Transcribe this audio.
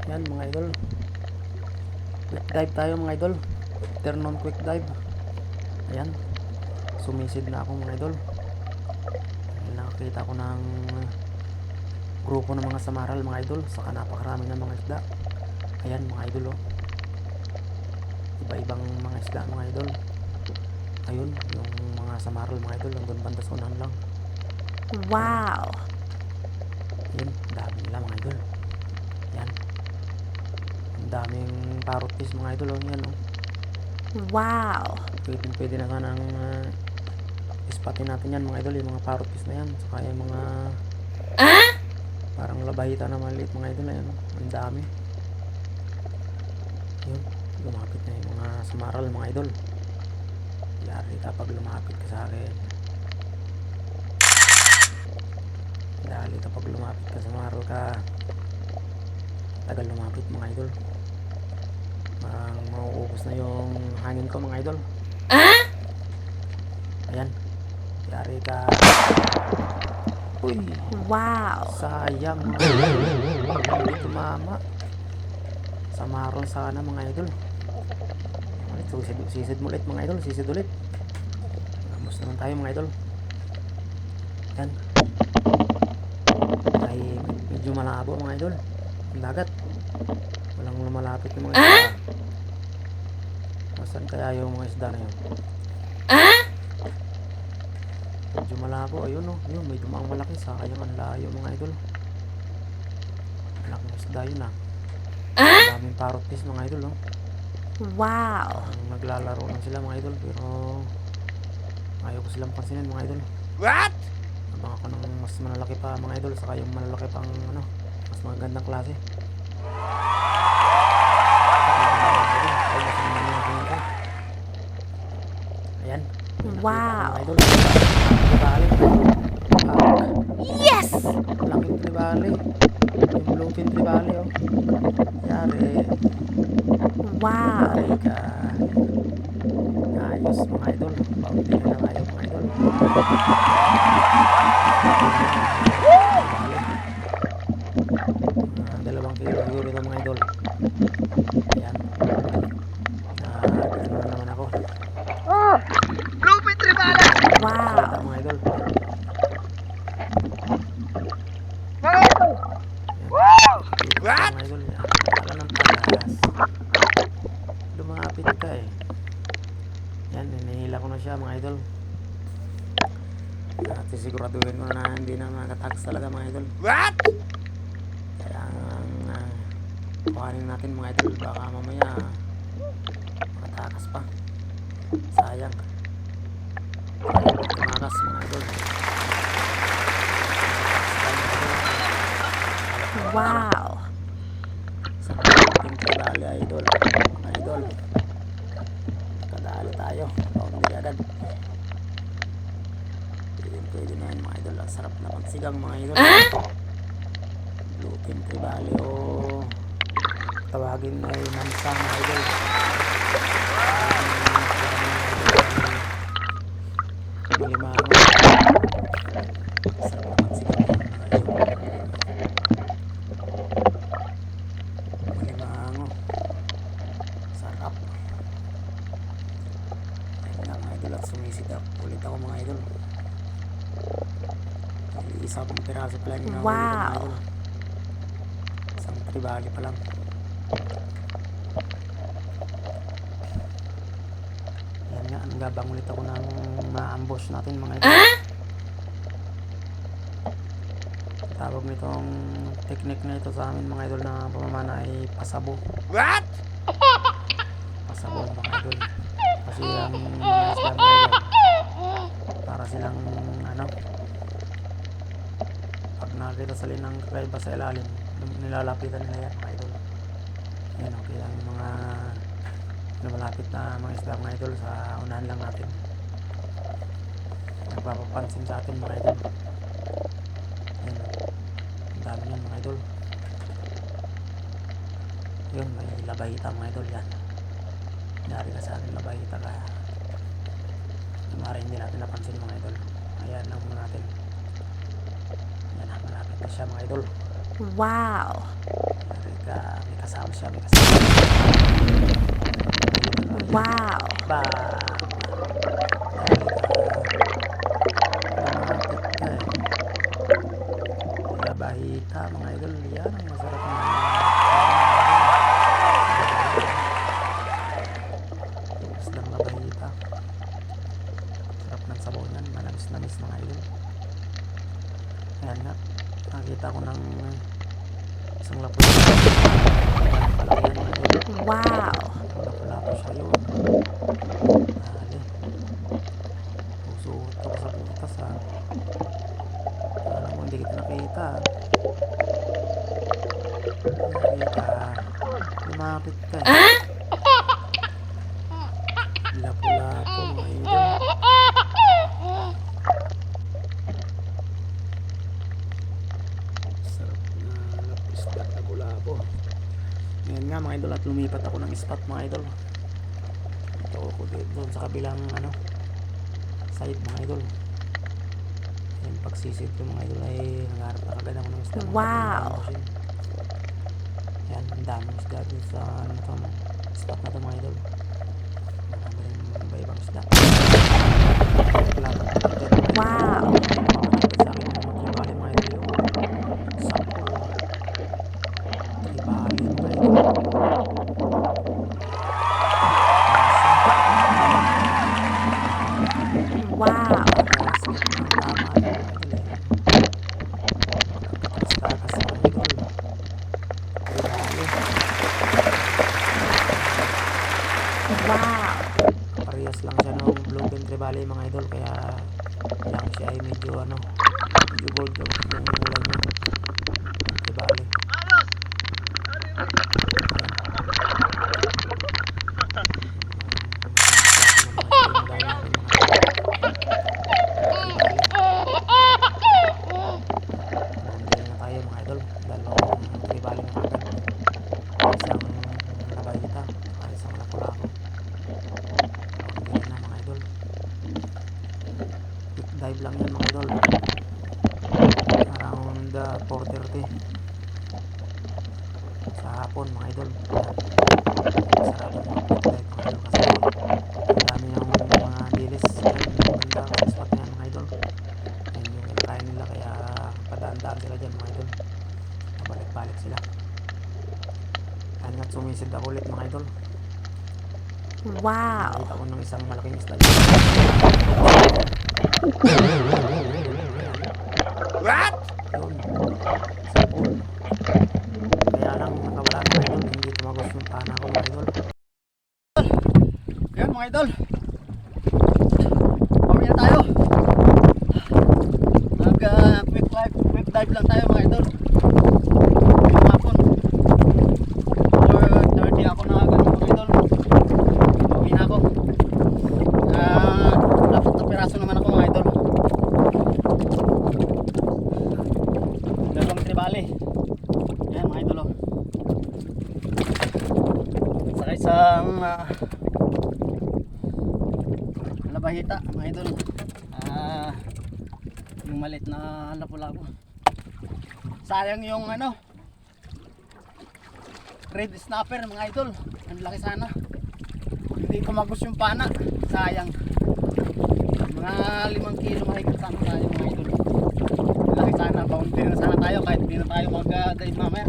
Yan mga idol. Quick dive tayo mga idol. Turn on quick dive. Ayan. Sumisid na ako mga idol. Nakakita ko ng grupo ng mga samaral mga idol. Saka napakarami ng mga isda. Ayan mga idol oh. Iba-ibang mga isda mga idol. Ayun, yung mga samaral mga idol. Hanggang banda sa unahan lang. Wow! Ayun, dami nila mga idol. Yan. Ang daming parrot fish mga idol oh. Yan oh. Wow! Pwede na sanang ispatin natin yan mga idol. Yung mga parrot fish na yan. Saka yung mga parang labahita na maliit mga idol. Ayan oh. Ang dami. Yun, lumapit na yung mga samaral mga idol. Yari kapag lumapit ka sa akin. Dali kapag lumapit ka sa samaral ka. Tagal lumapit mga idol. Parang mauubos na yung hangin ko mga idol. Ayan. Yari ka. Uy. Wow! Sayang mga idol. Hindi tumama. Samaral sana mga idol. Sisid mo ulit mga idol. Sisid ulit. Gamos naman tayo mga idol. Yan. Ay medyo malabo mga idol. Ang dagat. Walang lumalapit ng mga isda. Nasaan kaya yung mga isda na yun? Medyo malabo. Ayun oh. Yun, may dumaang malaki. Sayang ang layo mga idol. Malaking isda yun ah. Daming parrot fish mga idol oh. Wow! Naglalaro lang sila mga idol. Pero ayaw ko silang pansinin mga idol. What? Abang ako ng mas malalaki pa mga idol. Saka yung malalaki pang ano, mas magandang klase. Ayan. Wow! Mga idol. Tribali. Yes! Laking tribali. Yung bluefin tribali oh. Yari. Wow! Yari ka. Ayos mga idol. Baunti na lang ayaw mga idol. Dalawang kilo siguro ito mga idol. Ayan. Ano na naman ako. Bluefin Tribala! Wow! Salita mga idol. Wow! Ikot What? mga idol. Wala ng tagas. Lumapit ka eh. Yan, hinihila ko na siya mga idol. At sisiguraduhin ko na hindi na makatags talaga mga idol. What? Kaya kuhanin natin mga idol. Baka mamaya makatakas pa. Sayang. Tumakas mga idol. Wow! Sa ating kadali idol. Mga idol. Kadali tayo. Paundi agad. Pwede na yan mga idol. Ang sarap na magsigang mga idol. Bluefin tribali o tawagin ay mansa mga idol. Malimango. Sarap na magsigang yan mga idol. Malimango. Sarap. Ayun na mga idol at sumisidap ulit ako mga idol. Isa pang piraso pala yung nahuli ko mga Wow! idol. Isang tribali pa lang. Yan nga, nanggabang ulit ako ng ma-ambush natin mga idol. Tawag nitong technique na ito sa amin mga idol na pamamana ay pasabo. What? Pasabo mga idol. Kasi ang mga isda mga idol, para silang ano, pag nakakita sa linang kakaiba sa ilalim, nilalapitan nila yan mga idol. Yan okay ang mga lumalapit na mga isda mga idol sa unahan lang natin. Nagpapapansin sa atin mga idol. Yan ang dami yan mga idol. Yun, may labahita mga idol yan. Dari ka sa akin labahita ka. Mara hindi natin napansin mga idol. Ayan lang muna natin. Yan na, malapit na siya mga idol. Wow! Dari ka, may kasama siya, may kasama. Wow. Ba. Lumapit ka eh. Labahita mga idol. Yan ang masarap na isdang labahita. Sarap ng sabaw niyan. Manamis-namis mga idol. Ayan nga. Nakita ko ng isang lapo. Palaki yan mga idol. Wow. Lapo siya yun. Dali. Susuot ako sa butas ha. Alam mo hindi kita nakita. Nakita. Lumapit ka eh. Lapo-lapo mga idol. Sarap na lapis na lapo-lapo. Ngayon nga mga idol at lumipat ako ng spot mga idol. Ito ako doon sa kabilang ano side mga idol. Yung pagsisid ko mga idol ay nangarap na kagad ako ng isda. Wow. Yan, ang daming isda dun sa ano to, spot na to mga idol. Marami rin iba-ibang isda. Wow. Sa akin yung mga tribali mga idol yung sampo. Tribali mga idol. Wow. Wow. Parehas lang siya ng Bluefin Trevally mga idol, kaya lang siya ay medyo ano, medyo gold yung kulay niya. Trevally. Nandito na tayo mga idol, dalawang Trevally na agad. Isang labahita, isang lapu-lapu. Hindi na mga idol. Quick dive lang yan mga idol. Around 4:30 sa hapon mga idol. Sarap ang mga quick dive mga idol kasi ang dami yung mga dilis yung ganda sa spot na yan mga idol. Yan yung kinakain nila kaya padaan-daan sila dyan mga idol. Pabalik-balik sila. Kaya nga't sumisid ako ulit mga idol. Wow. Nakita ko ng isang malaking isda. What? Yun. Sabon. Kaya lang nakawala ng idol. Hindi tumagos yung pana ko mga idol. Yan mga idol. Pauwi na tayo. Quick dive lang tayo mga idol. Ngayong hapon. 4:30 ako na agad mga idol. Pauwi na ako. Dapat na piraso naman ako mga idol. Dalawang tribali. Yan mga idol. Saka isang labahita mga idol. Yung malit na lapu-lapu. Sayang yung ano, red snapper mga idol. Ang laki sana. Hindi tumagos yung pana. Sayang. Mga 5 kilo mahigit sana tayo mga idol. Ang laki sana. Boundary na sana tayo kahit hindi na tayo mag-dive mamaya.